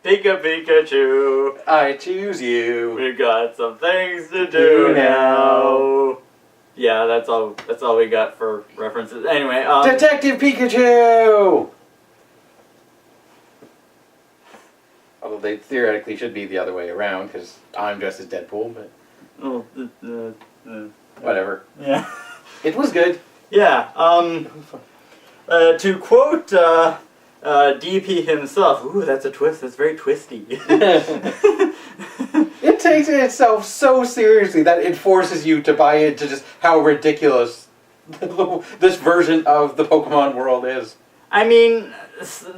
Pika Pikachu. I choose you. We got some things to do now. Yeah, that's all. That's all we got for references. Anyway, Detective Pikachu. Although they theoretically should be the other way around because I'm dressed as Deadpool, but whatever. Yeah. It was good. Yeah. To quote DP himself, "Ooh, that's a twist. That's very twisty." It takes itself so seriously that it forces you to buy into just how ridiculous this version of the Pokemon world is. I mean,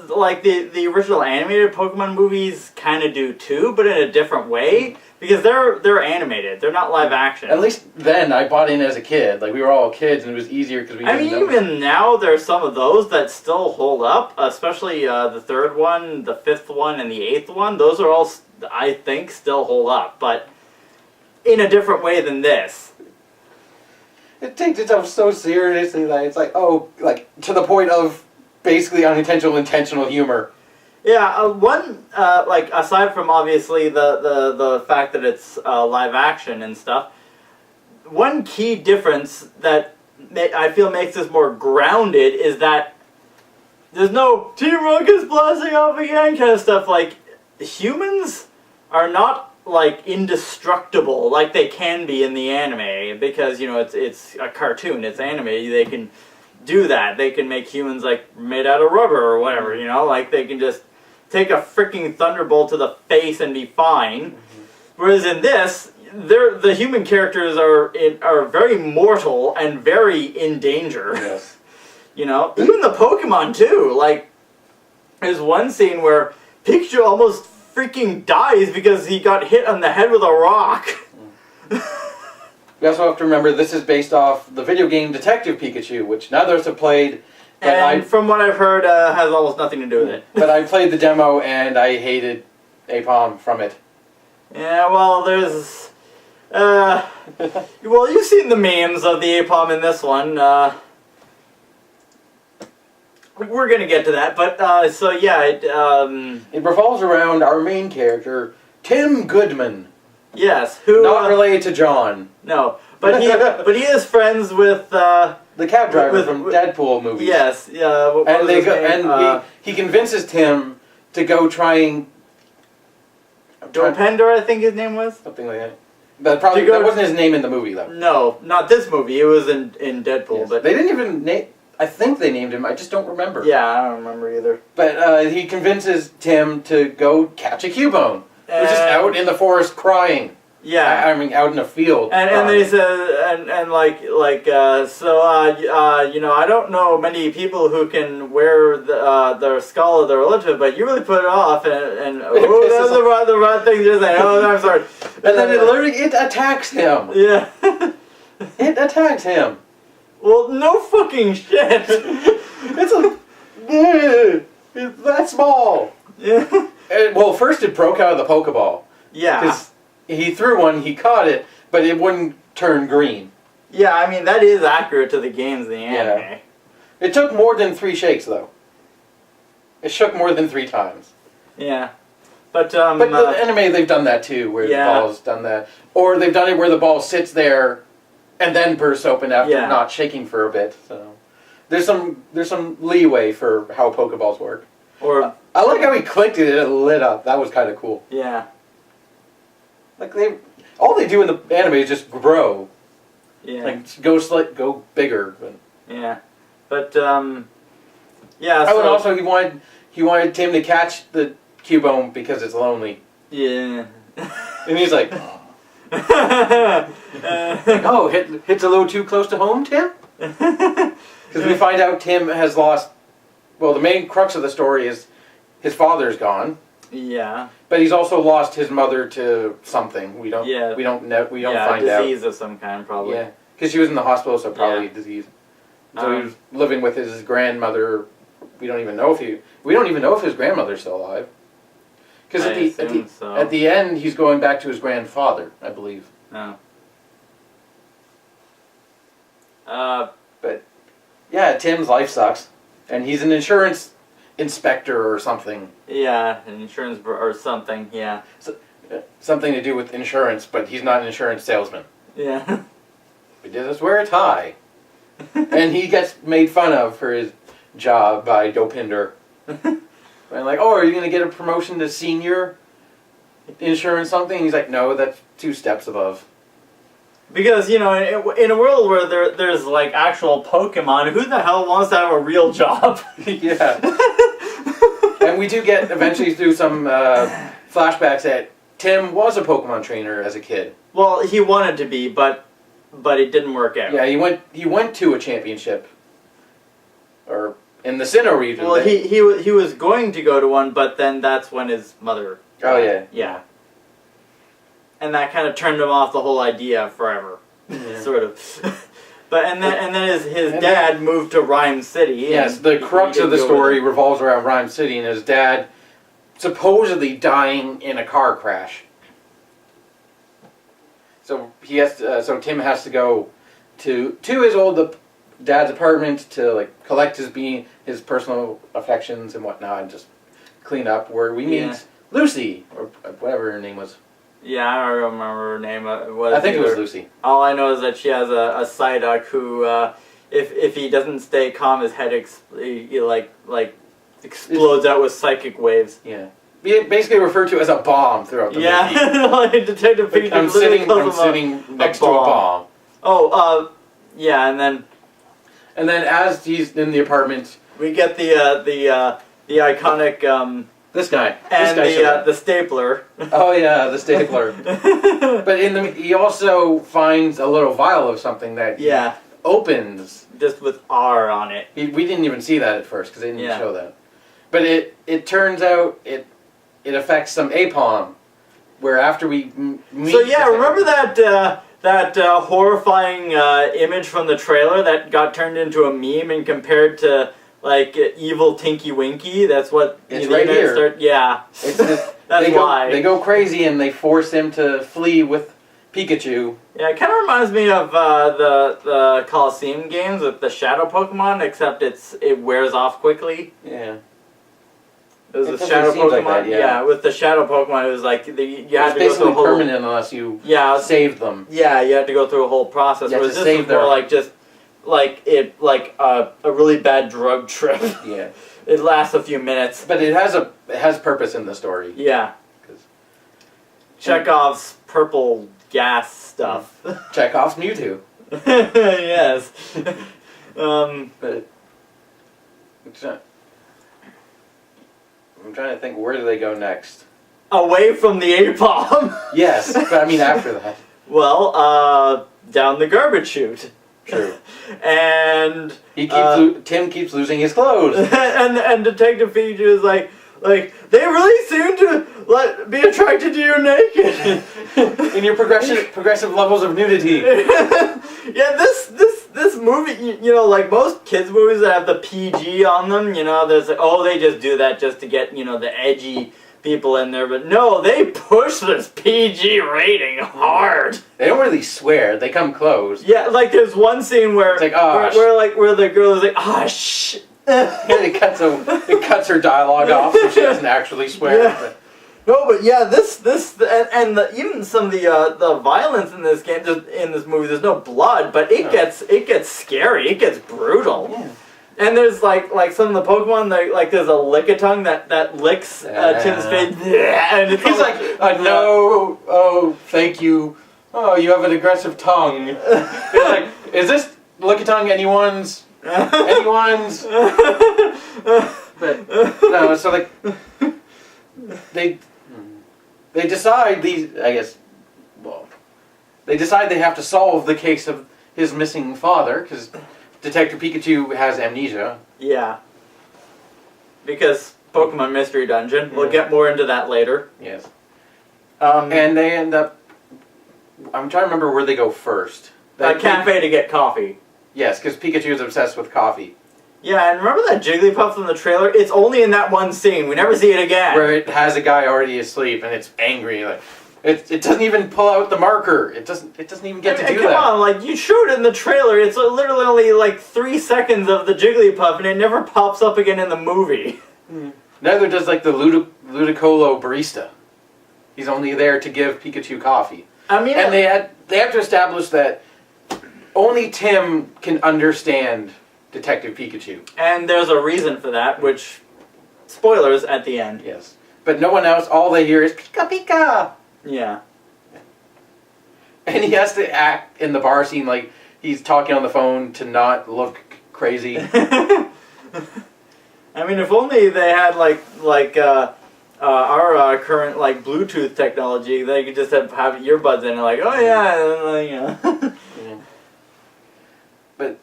like the original animated Pokemon movies kind of do too, but in a different way because they're animated. They're not live action. At least then I bought in as a kid. Like we were all kids, and it was easier because we. I mean, even now there's some of those that still hold up, especially the third one, the fifth one, and the eighth one. Those are all, I think, still hold up, but in a different way than this. It takes itself so seriously that it's like, oh, like to the point of basically unintentional, intentional humor. Yeah, like aside from obviously the fact that it's live action and stuff, one key difference that I feel makes this more grounded is that there's no Team Rocket's blasting off again kind of stuff. Like humans are not like indestructible like they can be in the anime because it's a cartoon, it's anime. They can do that. They can make humans like made out of rubber or whatever. Like they can just take a freaking thunderbolt to the face and be fine. Whereas in this, the human characters are very mortal and very in danger. Yes. Even the Pokemon too. Like, there's one scene where Pikachu almost freaking dies because he got hit on the head with a rock. We also have to remember this is based off the video game Detective Pikachu, which neither of us have played. But And from what I've heard, has almost nothing to do with it. But I played the demo and I hated Apom from it. Yeah, well, there's... well, you've seen the memes of the Apom in this one. We're gonna get to that, but, so yeah, It revolves around our main character, Tim Goodman. yes, who... Not related to John. No, but he is friends with, The cab driver from Deadpool movies. Yes, yeah. What And was they his go, name? and he convinces Tim to go try and Dopender, I think his name was? something like that. But probably that wasn't his name in the movie though. No, not this movie. It was in Deadpool, Yes. but They didn't even name. I think they named him. I just don't remember. yeah, I don't remember either. But he convinces Tim to go catch a Cubone, who's just out in the forest crying. Yeah, I mean, out in a field. and they said so I don't know many people who can wear the skull of their relative, but you really put it off, and oh, that's the right thing to say. Oh, I'm sorry. And then it attacks him. Yeah. It attacks him. Well, no fucking shit. It's it's that small. Yeah. Well, first it broke out of the Pokeball. Yeah. Because he threw one, he caught it, but it wouldn't turn green. Yeah, I mean, that is accurate to the games, the anime. Yeah. It took more than 3 shakes, though. It shook more than 3 times. Yeah. But the anime, they've done that too, where the ball's done that. Or they've done it where the ball sits there and then bursts open after not shaking for a bit. So there's some leeway for how Pokeballs work. Or I like how he clicked it and it lit up. That was kind of cool. Yeah. Like all they do in the anime is just grow. Yeah. Like go bigger. But. Yeah. But yeah. Oh, and also he wanted Tim to catch the Cubone because it's lonely. Yeah. And he's like, oh, hits a little too close to home, Tim? Because we find out Tim has lost. Well, the main crux of the story is his father's gone. Yeah. But he's also lost his mother to something. We don't find out. Disease of some kind, probably. Yeah, because she was in the hospital, so probably disease. So he was living with his grandmother. We don't even know if his grandmother's still alive. Because at the end, he's going back to his grandfather, I believe. No. But yeah, Tim's life sucks, and he's an insurance inspector or something. Yeah, an insurance or something. Yeah. Something to do with insurance, but he's not an insurance salesman. Yeah. He does wear a tie. And he gets made fun of for his job by Dopinder. And like, oh, are you going to get a promotion to senior insurance something? And he's like, no, that's 2 steps above. Because, in a world where there's like actual Pokemon, who the hell wants to have a real job? Yeah. And we do get eventually through some flashbacks that Tim was a Pokemon trainer as a kid. Well, he wanted to be, but it didn't work out. Yeah, he went to a championship, or in the Sinnoh region. Well, he was going to go to one, but then that's when his mother. Oh yeah. Yeah. And that kind of turned him off the whole idea forever, sort of. But and then his dad moved to Rhyme City. Yes, the crux of the story revolves around Rhyme City and his dad supposedly dying in a car crash. So so Tim has to go to his old dad's apartment to like collect his personal affections and whatnot, and just clean up. Where we meet Lucy, or whatever her name was. Yeah, I don't remember her name. I think it was Lucy. All I know is that she has a Psyduck who, if he doesn't stay calm, his head explodes out with psychic waves. Yeah. Basically referred to as a bomb throughout the movie. Yeah, Detective Pikachu I'm sitting next to a bomb. Oh, yeah, and then as he's in the apartment, we get the iconic this guy and the stapler. Oh yeah, the stapler. But he also finds a little vial of something that he opens just with R on it. We didn't even see that at first because they didn't show that. But it turns out it affects some Apom, where after we meet... So yeah, remember that horrifying image from the trailer that got turned into a meme and compared to, like, evil Tinky Winky? That's what... It's right here. It's just, that's why. They go crazy and they force him to flee with Pikachu. Yeah, it kind of reminds me of the Coliseum games with the Shadow Pokemon, except it wears off quickly. Yeah. It was the Shadow Pokemon. Like that, with the Shadow Pokemon, it was like you had to go through a whole permanent unless you save them. Yeah, you had to go through a whole process. Whereas this is more like a really bad drug trip. Yeah, it lasts a few minutes, but it has purpose in the story. Yeah, Chekhov's purple gas stuff. Chekhov's Mewtwo. Yes. But I'm trying to think, where do they go next? Away from the Apom. Yes, but I mean after that. Well, down the garbage chute. True. And Tim keeps losing his clothes. and Detective Pikachu is like they really seem to be attracted to you naked. In your progressive levels of nudity. Yeah, this movie, like most kids movies that have the PG on them, there's like, oh, they just do that just to get, the edgy people in there, but no, they push this PG rating hard. They don't really swear, they come close. Yeah, like there's one scene where it's like, where the girl is like, ah, shh. It cuts her dialogue off so she doesn't actually swear. Yeah. But. No, but yeah, even some of the violence in this game, just in this movie, there's no blood, but it gets scary, it gets brutal. Yeah. And there's like some of the Pokemon, there's a Lickitung that licks Tim's face, and it's he's like, no, oh, thank you, oh, you have an aggressive tongue. It's like, is this Lickitung anyone's? But no, so like they decide they decide they have to solve the case of his missing father because Detective Pikachu has amnesia. Yeah. Because Pokemon Mystery Dungeon. We'll get more into that later. Yes. And they end up... I'm trying to remember where they go first. A cafe to get coffee. Yes, because Pikachu is obsessed with coffee. Yeah, and remember that Jigglypuff from the trailer? It's only in that one scene. We never see it again. Where it has a guy already asleep and it's angry. Like, it doesn't even pull out the marker. It doesn't even get to do that. Come on, like you showed it in the trailer. It's literally only like 3 seconds of the Jigglypuff, and it never pops up again in the movie. Neither does like the Ludicolo barista. He's only there to give Pikachu coffee. I mean, and they have to establish that only Tim can understand Detective Pikachu. And there's a reason for that, which, spoilers at the end. Yes. But no one else, all they hear is Pika Pika! Yeah. And he has to act in the bar scene like he's talking on the phone to not look crazy. I mean, if only they had our current like Bluetooth technology, they could just have earbuds in and like, oh yeah, you know. Yeah. But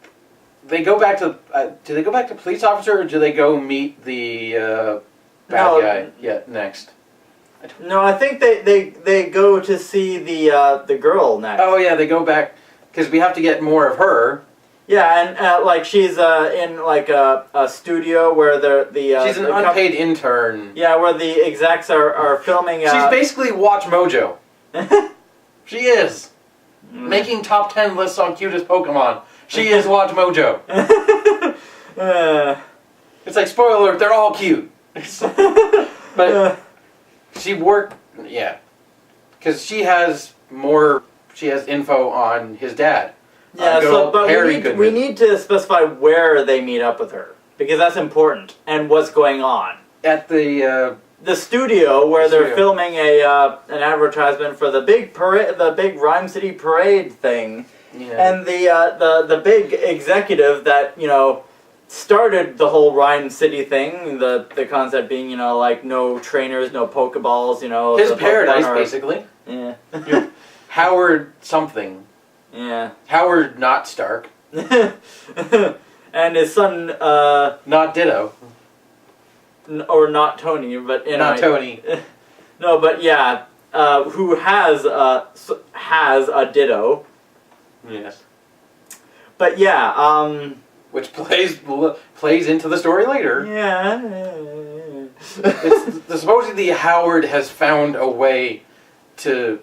they go back to. Do they go back to police officer, or do they go meet the bad guy? Yeah, next. No, I think they go to see the girl next. Oh yeah, they go back because we have to get more of her. Yeah, and like she's in like a studio where she's an unpaid intern. Yeah, where the execs are filming. She's basically Watch Mojo. She is making top 10 lists on cutest Pokemon. She is Watch Mojo. It's like spoiler, they're all cute. But she worked, yeah, because she has info on his dad. Yeah, but we need to specify where they meet up with her, because that's important, and what's going on. At the studio where they're filming an advertisement for the big parade, the big Rhyme City parade thing. Yeah. And the big executive that, you know, started the whole Rhyme City thing, the concept being, you know, like no trainers, no Pokeballs, you know. His paradise, basically. Yeah. Howard something. Yeah. Howard not Stark. And his son... not Ditto. Or not Tony, but... Not Tony. No, but yeah, who has a Ditto. Yes. But yeah, which plays into the story later. Yeah. Supposedly Howard has found a way to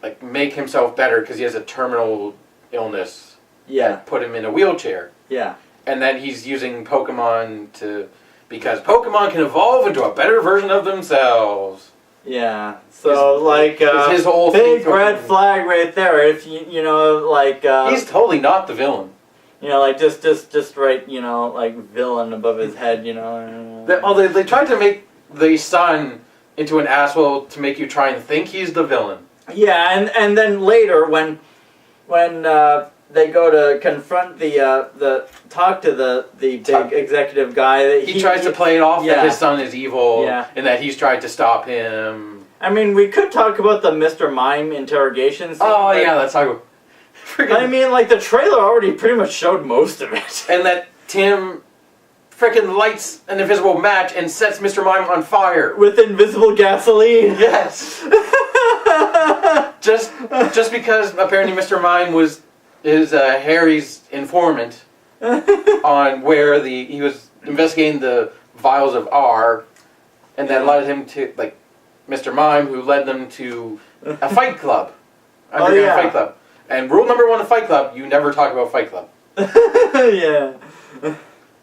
like make himself better because he has a terminal illness. Yeah. That put him in a wheelchair. Yeah. And then he's using Pokemon because Pokemon can evolve into a better version of themselves. Yeah. So like his whole big red flag right there. If you know like he's totally not the villain. You know, like just right, you know, like villain above his head, you know. They tried to make the son into an asshole to make you try and think he's the villain. Yeah, and then later when they go to confront talk to the big executive guy, he tries to play it off that his son is evil and that he's tried to stop him. I mean, we could talk about the Mr. Mime interrogation scene. Oh yeah, let's talk about. I mean, like the trailer already pretty much showed most of it. And that Tim frickin' lights an invisible match and sets Mr. Mime on fire with invisible gasoline. Yes. just because apparently Mr. Mime is Harry's informant on where he was investigating the vials of R, and that led him to like Mr. Mime, who led them to a fight club, fight club. And rule number 1 of Fight Club: you never talk about Fight Club. Yeah.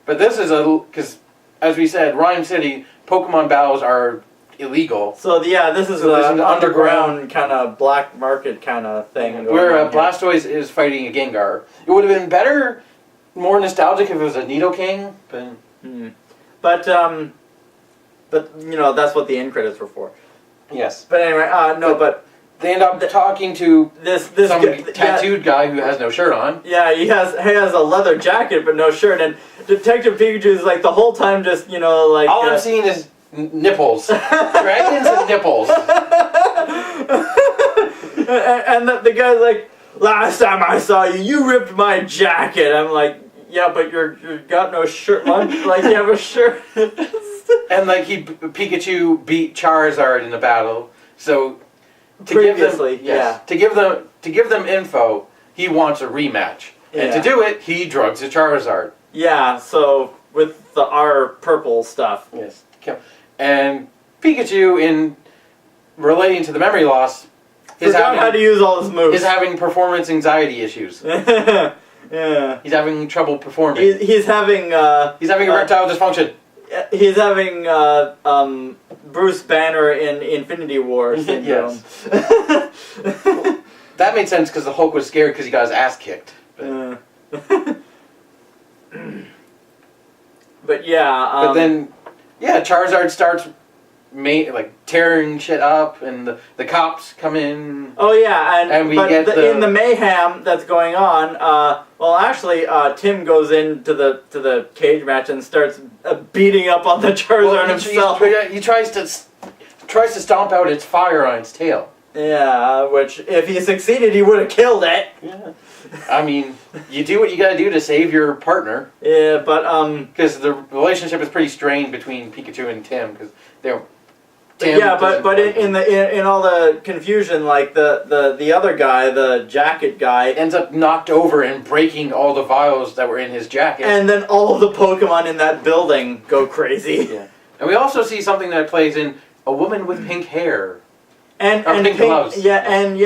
But this is because, as we said, Rhyme City Pokemon battles are illegal. So this is an underground kind of black market kind of thing. Where Blastoise is fighting a Gengar. It would have been better, more nostalgic if it was a Nidoking. But you know that's what the end credits were for. Yes. But anyway, but they end up talking to this tattooed guy who has no shirt on. Yeah, he has a leather jacket but no shirt, and Detective Pikachu is like the whole time just, you know, like all I'm seeing is nipples. Dragons and nipples. and the guy's like, last time I saw you, you ripped my jacket. I'm like, yeah, but you got no shirt on. Like you have a shirt. And like Pikachu beat Charizard in a battle, so. To give them info, he wants a rematch. And to do it, he drugs a Charizard. Yeah, so with the R purple stuff. Yes. And Pikachu, in relating to the memory loss, forgot how to use all his moves. Is having performance anxiety issues. Yeah. He's having trouble performing. He's having erectile dysfunction. he's having Bruce Banner in Infinity War syndrome. Yes. That made sense because the Hulk was scared because he got his ass kicked. But yeah. But then, yeah, Charizard starts tearing shit up, and the cops come in. Oh yeah, and we in the mayhem that's going on. Well, actually, Tim goes into the cage match and starts beating up on the Charizard himself. He tries to stomp out its fire on its tail. Yeah, which if he succeeded, he would have killed it. Yeah. I mean, you do what you gotta do to save your partner. Yeah, but because the relationship is pretty strained between Pikachu and Tim because they're. But in all the confusion, like the other guy, the jacket guy, ends up knocked over and breaking all the vials that were in his jacket. And then all of the Pokemon in that building go crazy. Yeah, and we also see something that plays in a woman with pink hair. And pink gloves. And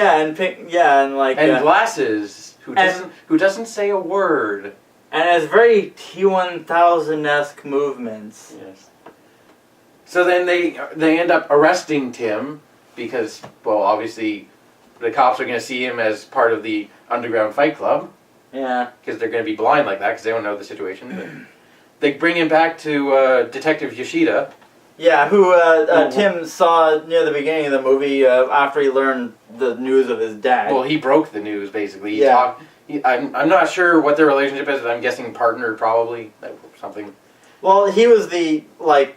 glasses who doesn't say a word. And has very T-1000-esque movements. Yes. So then they end up arresting Tim because, well, obviously the cops are going to see him as part of the underground fight club. Yeah. Because they're going to be blind like that because they don't know the situation. But they bring him back to Detective Yoshida. Yeah, who Tim saw near the beginning of the movie after he learned the news of his dad. Well, he broke the news, basically. I'm not sure what their relationship is. I'm guessing partner, probably. Something. Well, he was the, that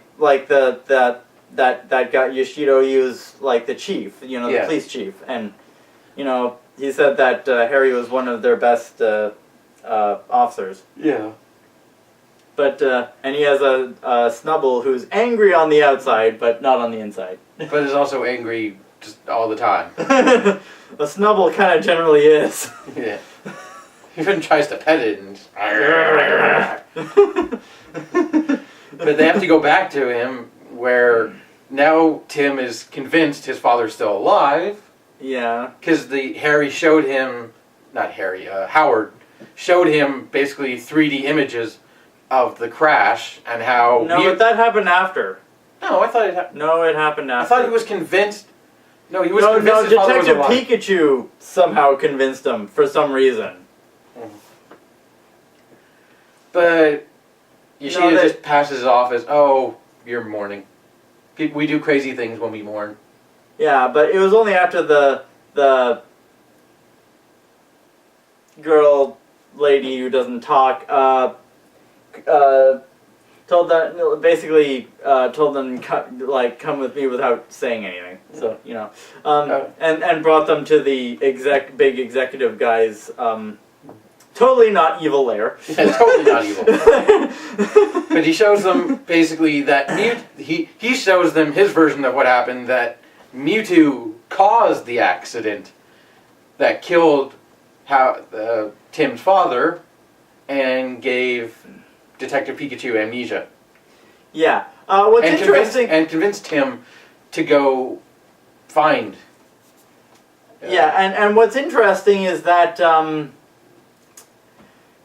guy, Yoshida, he was, the chief, the police chief. And, he said that Harry was one of their best officers. Yeah. But, and he has a Snubble who's angry on the outside, but not on the inside. But is also angry just all the time. The Snubble kind of generally is. Yeah. He even tries to pet it and... But they have to go back to him where now Tim is convinced his father's still alive. Yeah. Because Howard showed him basically 3D images of the crash and how... No, but that happened after. No, I thought it happened... No, it happened after. I thought he was convinced... No, he was convinced his father was alive. Detective Pikachu somehow convinced him for some reason. But Yoshida just passes it off as, oh, you're mourning. We do crazy things when we mourn. Yeah, but it was only after the girl lady who doesn't talk told them come with me without saying anything. So and brought them to the big executive guy's totally not evil lair. Yeah, totally not evil. But he shows them basically that he shows them his version of what happened, that Mewtwo caused the accident that killed Tim's father and gave Detective Pikachu amnesia. Yeah. What's interesting... Convinced Tim to go find... Yeah, and what's interesting is that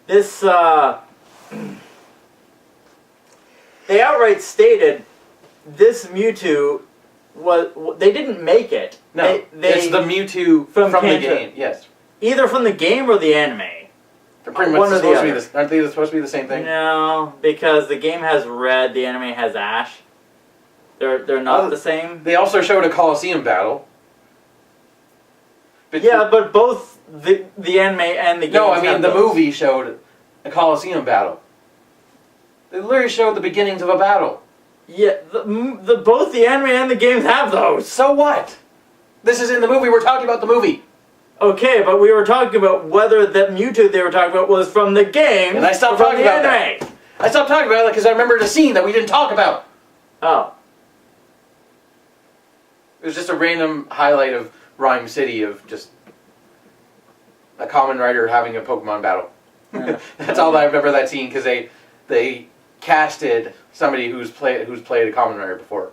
this... they outright stated this Mewtwo they didn't make it. No, it's the Mewtwo from the game, yes. Either from the game or the anime. They're pretty much supposed to be aren't they supposed to be the same thing? No, because the game has red, the anime has ash. They're not the same. They also showed a Colosseum battle. But but both the anime and the game. No, I mean the movie showed a Colosseum battle. They literally showed the beginnings of a battle. Yeah, both the anime and the games have those. So what? This is in the movie. We're talking about the movie. Okay, but we were talking about whether that Mewtwo they were talking about was from the game. And I stopped talking about that. I stopped talking about it because I remembered a scene that we didn't talk about. Oh. It was just a random highlight of Rhyme City of just a common writer having a Pokemon battle. Yeah. That's all I remember that scene because they casted somebody who's played a common writer before.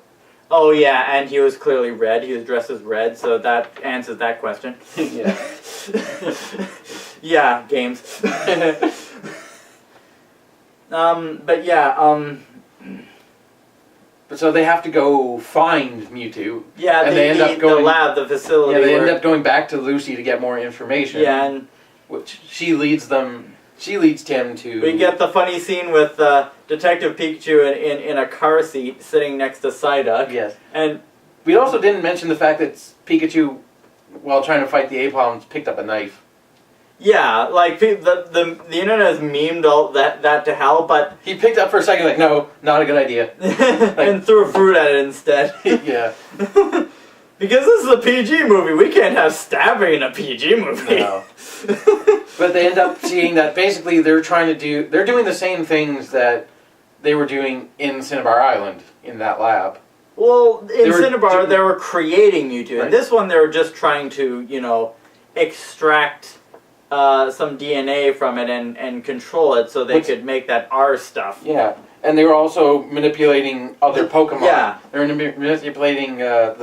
Oh yeah, and he was clearly red. He was dressed as red, so that answers that question. Yeah. Yeah, games. But yeah, So they have to go find Mewtwo. Yeah, and they end up going the lab, the facility. Yeah, they end up going back to Lucy to get more information. Yeah, and which she leads them. She leads Tim to. We get the funny scene with Detective Pikachu in a car seat sitting next to Psyduck. Yes, and we also didn't mention the fact that Pikachu, while trying to fight the Apalms, picked up a knife. Yeah, like the internet has memed all that to hell, but he picked up for a second, like, no, not a good idea, and threw a fruit at it instead. Yeah, because this is a PG movie, we can't have stabbing in a PG movie. No. But they end up seeing that basically they're doing the same things that they were doing in Cinnabar Island in that lab. Well, in Cinnabar they were creating Mewtwo. Right. In this one they were just trying to, extract some DNA from it and control it so they could make that R stuff. Yeah, and they were also manipulating other Pokemon. Yeah. They were manipulating I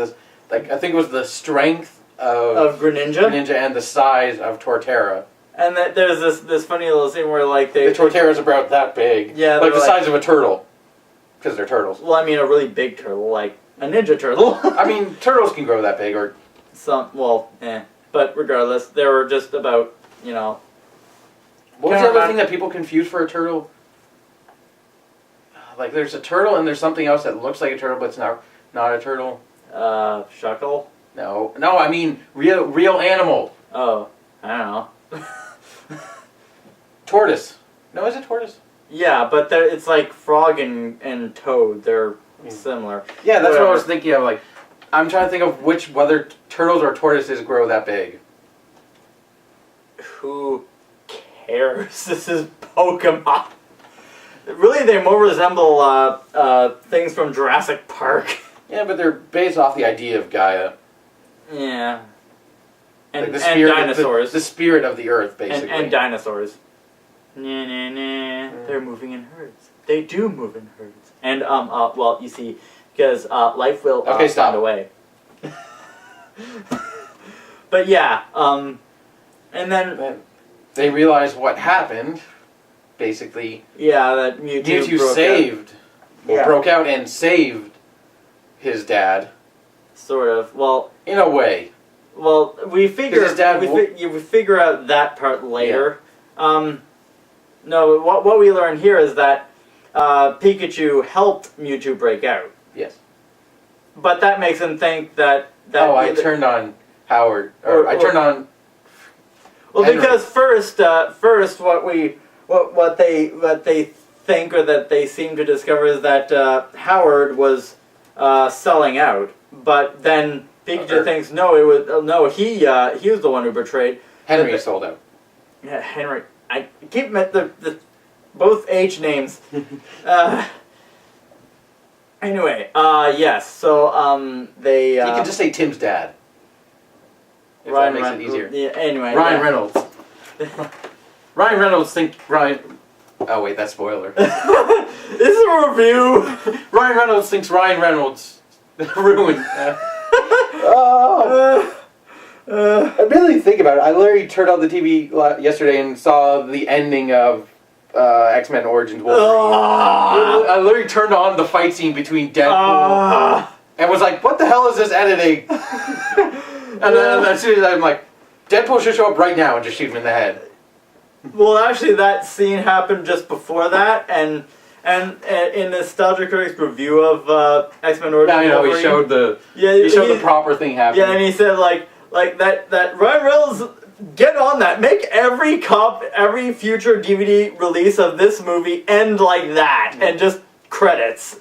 think it was the strength of Greninja and the size of Torterra. And that there's this funny little scene where the Torterra's about that big. Yeah, like the size of a turtle, because they're turtles. Well, I mean a really big turtle, like a ninja turtle. I mean, turtles can grow that big, or but regardless, they were just about What was the other thing that people confuse for a turtle? Like there's a turtle and there's something else that looks like a turtle, but it's not a turtle. Shuckle? No, I mean real animal. Oh, I don't know. Tortoise. No, is it tortoise? Yeah, but it's like frog and toad. They're similar. Yeah, that's what I was thinking of. Like, I'm trying to think of whether turtles or tortoises grow that big. Who cares? This is Pokemon. Really, they more resemble things from Jurassic Park. Yeah, but they're based off the idea of Gaia. Yeah. And, like and dinosaurs. The spirit of the earth, basically. And dinosaurs. Nah, nah, nah. They're moving in herds. They do move in herds. And, well, you see, because life will find a way. But yeah, and then they realize what happened, basically. Yeah, that Mewtwo broke out and saved his dad. Sort of. Well, in a way. Well, we figure we figure out that part later. Yeah. No, what we learn here is that Pikachu helped Mewtwo break out. Yes. But that makes him think that I turned on Howard, or I turned on. Well, Henry. because first, what they think or that they seem to discover is that Howard was selling out, but then Pikachu thinks he was the one who betrayed. Henry sold out. Yeah, Henry. I keep the both H names. Anyway, yes. So they. You can just say Tim's dad. If that makes it easier. Yeah. Anyway. Ryan Reynolds. Ryan Reynolds think Ryan. Oh wait, that's spoiler. This is a review. Ryan Reynolds thinks Ryan Reynolds ruined. I really think about it. I literally turned on the TV yesterday and saw the ending of X-Men Origins Wolverine. I literally turned on the fight scene between Deadpool and was like, what the hell is this editing? And then as soon as I'm like, Deadpool should show up right now and just shoot him in the head. Well, actually, that scene happened just before that, and in Nostalgia Critic's review of X-Men Origins Wolverine, he showed the proper thing happening. Yeah, and he said like that Ryan Reynolds, get on that. Make every future DVD release of this movie end like that, and just credits.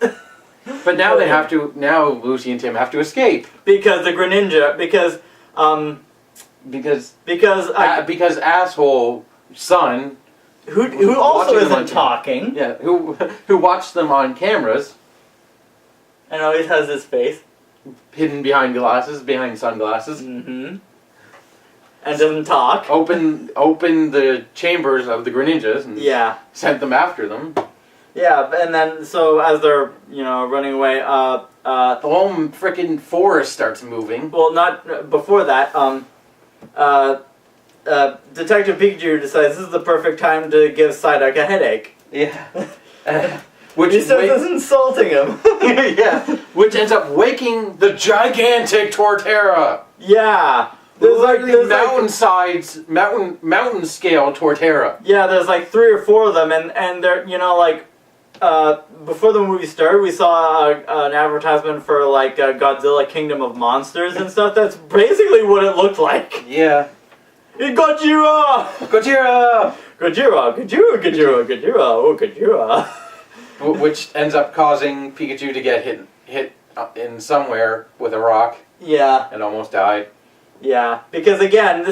But now they have to. Now Lucy and Tim have to escape because the Greninja. Because asshole son who also isn't talking. Yeah, who watched them on cameras and always has his face hidden behind sunglasses. Mm-hmm. And doesn't talk. Open the chambers of the Greninjas and sent them after them. Yeah, and then so as they're running away, the whole frickin' forest starts moving. Well, not before that. Detective Pikachu decides this is the perfect time to give Psyduck a headache. Yeah. He starts insulting him. Yeah, which ends up waking the gigantic Torterra. Yeah. Mountain scale Torterra. Yeah, there's like 3 or 4 of them, and they're, before the movie started, we saw an advertisement for like Godzilla Kingdom of Monsters and stuff. That's basically what it looked like. Yeah. Gojira! Gojira! Gojira! Gojira! Gojira! Gojira! Oh, Gojira! Which ends up causing Pikachu to get hit in somewhere with a rock. Yeah. And almost die. Yeah, because again,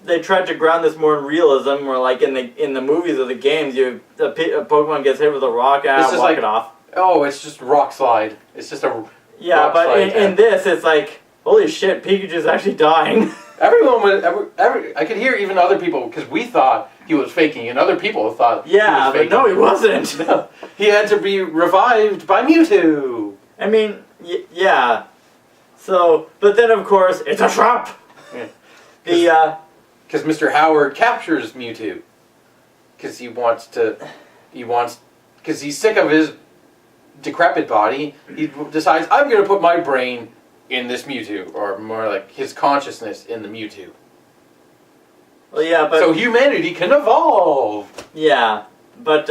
they tried to ground this more in realism, where like in the movies or the games, a Pokemon gets hit with a rock, walk it off. Oh, it's just rock slide. It's just a rock but slide. in this, it's like, holy shit, Pikachu's actually dying. Everyone was I could hear even other people, because we thought he was faking, and other people thought he was faking. But no, he wasn't. No, he had to be revived by Mewtwo. I mean, yeah. So, but then of course, it's a trap! Yeah. Because Mr. Howard captures Mewtwo. Because because he's sick of his decrepit body, he decides, I'm going to put my brain in this Mewtwo, or more like his consciousness in the Mewtwo. Well, yeah, but... So humanity can evolve! Yeah, but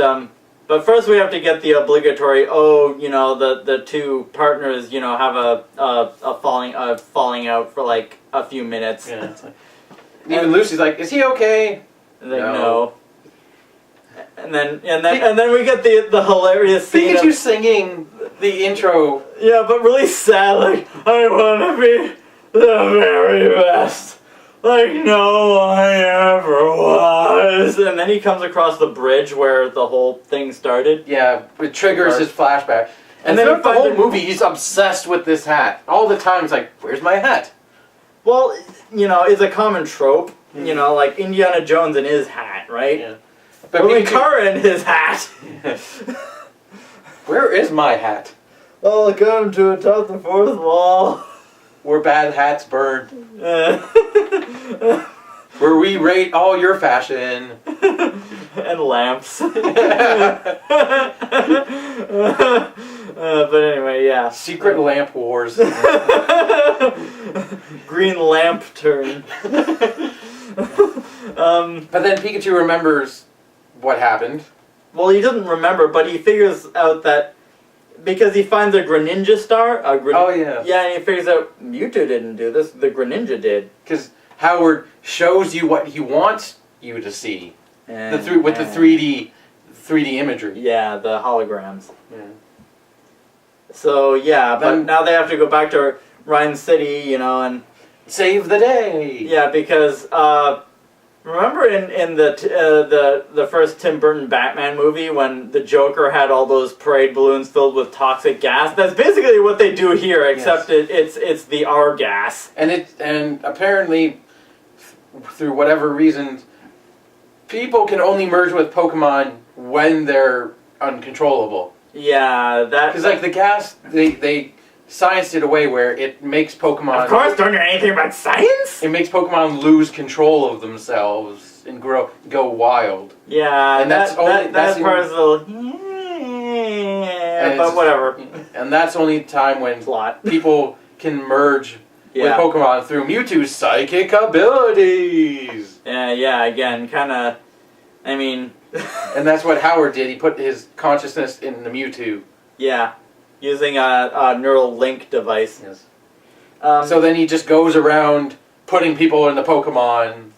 first we have to get the obligatory, the 2 partners, have a falling out for like a few minutes. Yeah, it's like, even Lucy's like, is he okay? Like, no. And then we get the hilarious scene Pikachu singing the intro. Yeah, but really sad, like, I want to be the very best. Like no one ever was. And then he comes across the bridge where the whole thing started. Yeah, it triggers his flashback. And then the whole movie, he's obsessed with this hat. All the time, he's like, where's my hat? Well, it's a common trope. Like Indiana Jones in his hat, right? Yeah. But Kara in his hat. Where is my hat? Welcome to atop the 4th wall. Where bad hats burn. Where we rate all your fashion. And lamps. But anyway, yeah. Secret lamp wars. Green lamp turn. But then Pikachu remembers what happened. Well, he doesn't remember, but he figures out that because he finds a Greninja star. Oh, yeah. Yeah, and he figures out Mewtwo didn't do this, the Greninja did. Because Howard shows you what he wants you to see. With the 3D imagery. Yeah, the holograms. Yeah. So, yeah, but now they have to go back to Rhyme City, and... Save the day! Yeah, because, remember in the first Tim Burton Batman movie when the Joker had all those parade balloons filled with toxic gas? That's basically what they do here, except it's the R gas. And apparently, through whatever reasons, people can only merge with Pokemon when they're uncontrollable. Yeah, because like the gas, they scienced it away where it makes Pokemon... Of course, don't know anything about science? It makes Pokemon lose control of themselves and go wild. Yeah, and that part is a little... but whatever. And that's only time when people can merge with Pokemon through Mewtwo's psychic abilities. Yeah, again, kind of... I mean... And that's what Howard did. He put his consciousness in the Mewtwo. Yeah. Using a neural link device. Yes. So then he just goes around putting people in the Pokemon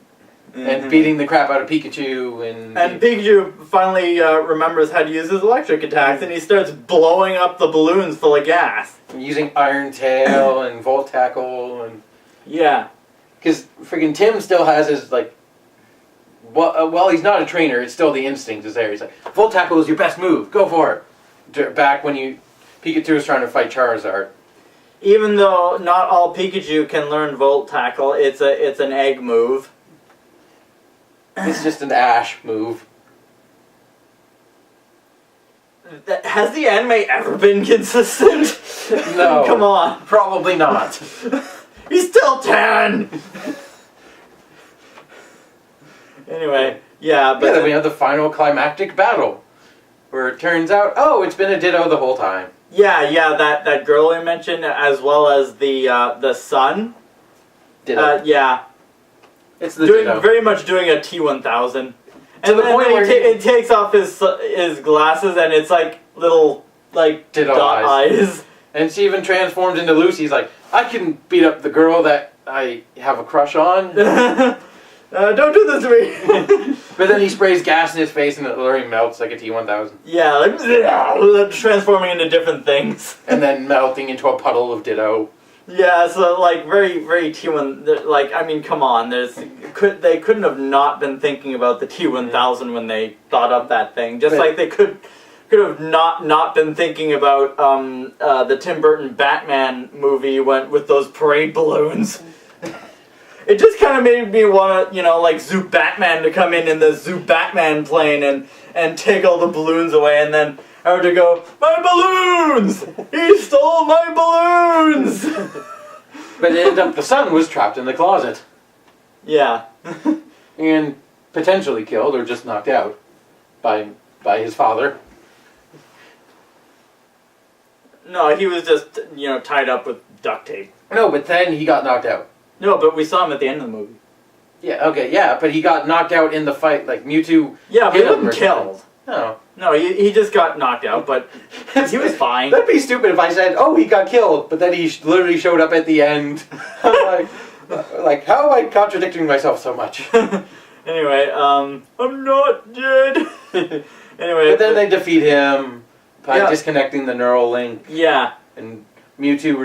and beating the crap out of Pikachu. And Pikachu finally remembers how to use his electric attacks, and he starts blowing up the balloons full of gas. Using Iron Tail and Volt Tackle. Yeah. Because freaking Tim still has his, like... Well, he's not a trainer. It's still the instinct is there. He's like, Volt Tackle is your best move. Go for it. Back when Pikachu was trying to fight Charizard. Even though not all Pikachu can learn Volt Tackle, it's an egg move. It's just an Ash move. Has the anime ever been consistent? No. Come on. Probably not. He's still 10! Anyway, yeah, but... Yeah, then we have the final climactic battle. where it turns out, oh, it's been a Ditto the whole time. Yeah, that girl I mentioned, as well as the son. Ditto. Yeah. It's the Ditto. Very much doing a T-1000. And to the point where it takes off his glasses and it's like little Ditto dot eyes. And she even transforms into Lucy. He's like, I can beat up the girl that I have a crush on. Don't do this to me. But then he sprays gas in his face and it literally melts like a T-1000. Yeah, like transforming into different things. And then melting into a puddle of Ditto. Yeah, so like very, very T1. Like, I mean, come on. They couldn't have not been thinking about the T-1000 when they thought up that thing. Just like they could have not been thinking about the Tim Burton Batman movie with those parade balloons. It just kind of made me want to, like Zoop Batman to come in the Zoop Batman plane and take all the balloons away, and then I would to go, my balloons! He stole my balloons! But it ended up the son was trapped in the closet. Yeah. And potentially killed or just knocked out by his father. No, he was just, tied up with duct tape. No, but then he got knocked out. No, but we saw him at the end of the movie. Yeah, okay, yeah, but he got knocked out in the fight, like Mewtwo. Yeah, but he wasn't killed. No. No, he just got knocked out, but he was fine. That'd be stupid if I said, oh, he got killed, but then he literally showed up at the end. I'm like, how am I contradicting myself so much? Anyway, I'm not dead. Anyway. But then they defeat him by disconnecting the neural link. Yeah. And Mewtwo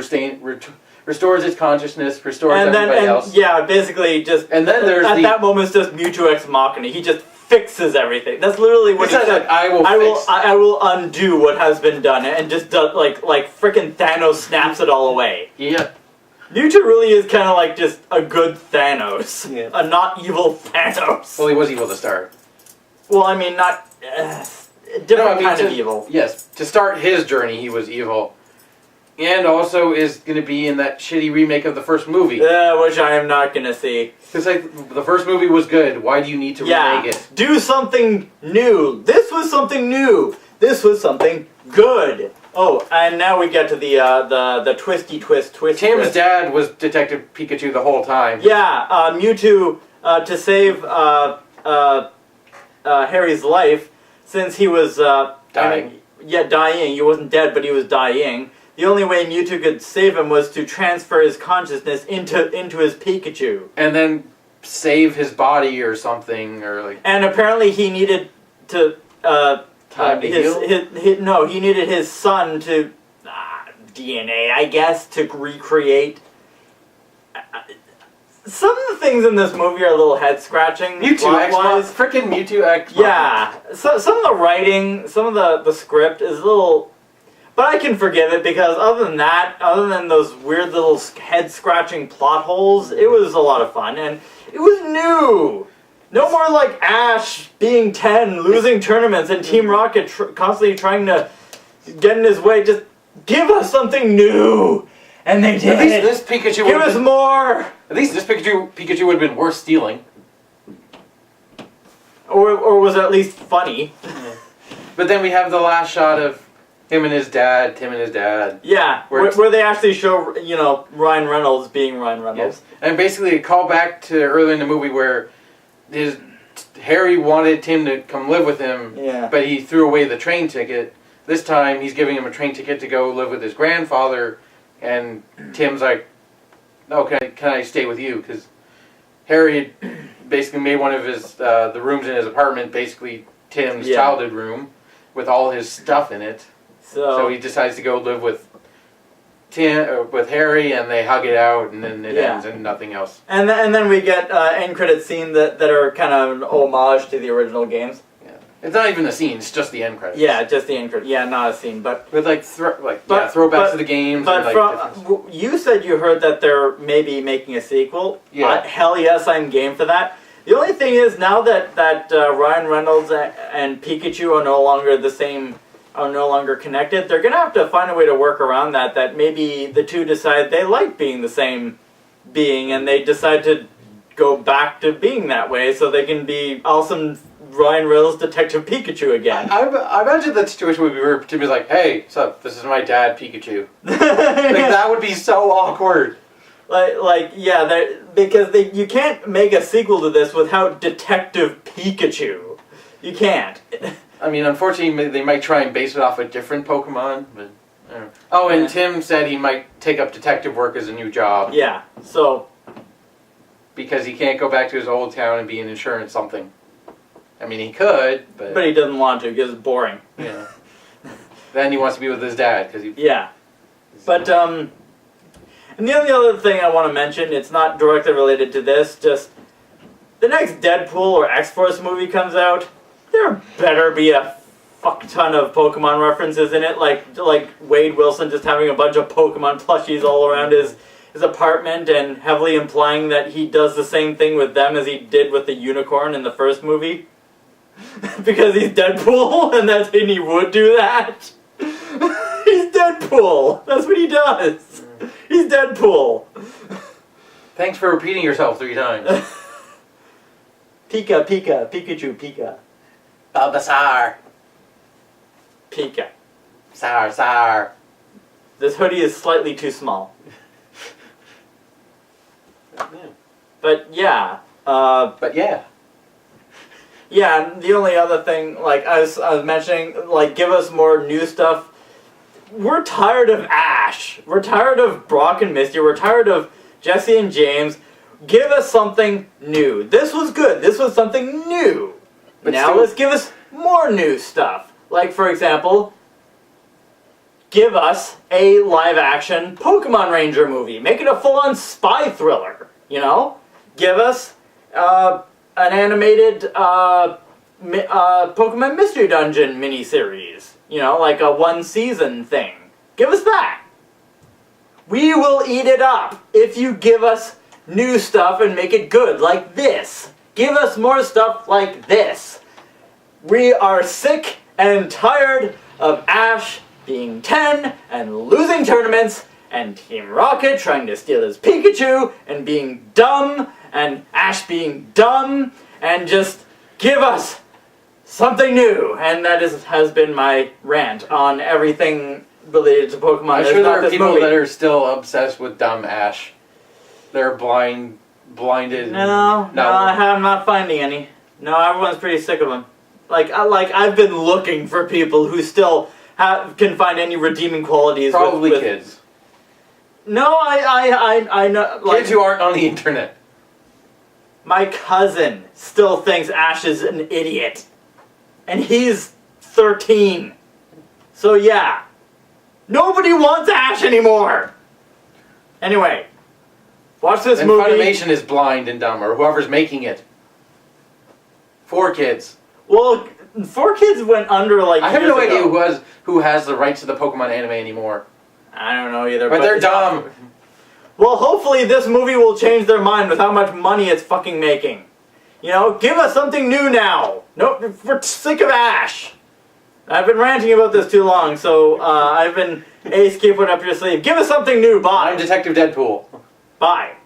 restores its consciousness, restores everybody else. Yeah, basically just... And then there's that moment, it's just Mewtwo Ex Machina. He just fixes everything. That's literally what he said. Like, I will undo what has been done, and just does, like frickin' Thanos snaps it all away. Yeah. Mewtwo really is kind of like just a good Thanos. Yeah. A not evil Thanos. Well, he was evil to start. Well, I mean, not... different kind of evil. Yes, to start his journey, he was evil. And also is going to be in that shitty remake of the first movie. Which I am not going to see. Because the first movie was good. Why do you need to remake it? Do something new. This was something new. This was something good. Oh, and now we get to the twisty twist. Tim's dad was Detective Pikachu the whole time. Yeah, Mewtwo, to save Harry's life, since he was... dying. Dying. He wasn't dead, but he was dying. The only way Mewtwo could save him was to transfer his consciousness into his Pikachu. And then save his body or something, or like... And apparently he needed to... time to heal? No, he needed his son to... DNA, I guess, to recreate... some of the things in this movie are a little head-scratching. Frickin' Mewtwo X. Yeah. So, some of the writing, some of the script is a little... But I can forgive it because other than those weird little head-scratching plot holes, it was a lot of fun. And it was new! No more like Ash being 10, losing tournaments, and Team Rocket constantly trying to get in his way. Just give us something new! And they did. At least this Pikachu give us more! At least this Pikachu would have been worth stealing. Or was at least funny. Yeah. But then we have the last shot of Tim and his dad. Yeah, where they actually show, Ryan Reynolds being Ryan Reynolds. Yes. And basically a call back to earlier in the movie where Harry wanted Tim to come live with him, but he threw away the train ticket. This time he's giving him a train ticket to go live with his grandfather, and Tim's like, no, can I stay with you? Because Harry had basically made one of his, the rooms in his apartment, basically Tim's childhood room, with all his stuff in it. So he decides to go live with Harry, and they hug it out, and then it ends and nothing else. And then we get end credit scene that are kind of an homage to the original games. Yeah, it's not even a scene; it's just the end credits. Yeah, just the end credits. Yeah, not a scene, but with throwbacks to the games. But and, you said you heard that they're maybe making a sequel. Yeah, hell yes, I'm game for that. The only thing is now that Ryan Reynolds and Pikachu are no longer connected, they're going to have to find a way to work around that maybe the two decide they like being the same being, and they decide to go back to being that way so they can be awesome Ryan Reynolds Detective Pikachu again. I imagine that situation would be where Timmy's like, "Hey, what's up? This is my dad, Pikachu." Like, that would be so awkward. Because you can't make a sequel to this without Detective Pikachu. You can't. I mean, unfortunately, they might try and base it off a different Pokemon, but I don't know. Oh, and Tim said he might take up detective work as a new job. Yeah, so... Because he can't go back to his old town and be an insurance something. I mean, he could, but... But he doesn't want to, because it's boring. Yeah. Then he wants to be with his dad, because he... Yeah. But, and the only other thing I want to mention, it's not directly related to this, just... The next Deadpool or X-Force movie comes out, there better be a fuck ton of Pokemon references in it, like Wade Wilson just having a bunch of Pokemon plushies all around his apartment and heavily implying that he does the same thing with them as he did with the unicorn in the first movie. Because he's Deadpool, and he would do that. He's Deadpool! That's what he does! He's Deadpool! Thanks for repeating yourself 3 times. Pika Pika, Pikachu Pika. Bulbasaur. Pika. Sar. This hoodie is slightly too small. Yeah. But yeah. Yeah, and the only other thing, like I was mentioning, like, give us more new stuff. We're tired of Ash. We're tired of Brock and Misty. We're tired of Jesse and James. Give us something new. This was good. This was something new. But now let's give us more new stuff. Like, for example, give us a live-action Pokemon Ranger movie. Make it a full-on spy thriller, you know? Give us an animated Pokemon Mystery Dungeon miniseries. You know, like a 1-season thing. Give us that. We will eat it up if you give us new stuff and make it good, like this. Give us more stuff like this. We are sick and tired of Ash being 10 and losing tournaments, and Team Rocket trying to steal his Pikachu, and being dumb, and Ash being dumb, and just give us something new. And that has been my rant on everything related to Pokemon. I'm sure there are people that are still obsessed with dumb Ash. They're blinded. No, I'm not finding any. No, everyone's pretty sick of him. Like I've been looking for people who still can find any redeeming qualities. Probably with kids. No, I know. Like, kids who aren't on the internet. My cousin still thinks Ash is an idiot, and he's 13. So yeah, nobody wants Ash anymore. Anyway. Watch this movie. Funimation is blind and dumb, or whoever's making it. 4Kids. Well, 4Kids went under like. I have no idea who has the rights to the Pokemon anime anymore. I don't know either. But they're dumb. Well, hopefully this movie will change their mind with how much money it's fucking making. You know, give us something new now. Nope, we're sick of Ash. I've been ranting about this too long, so I've been Ace, keep it up your sleeve. Give us something new. Bye. I'm Detective Deadpool. Bye.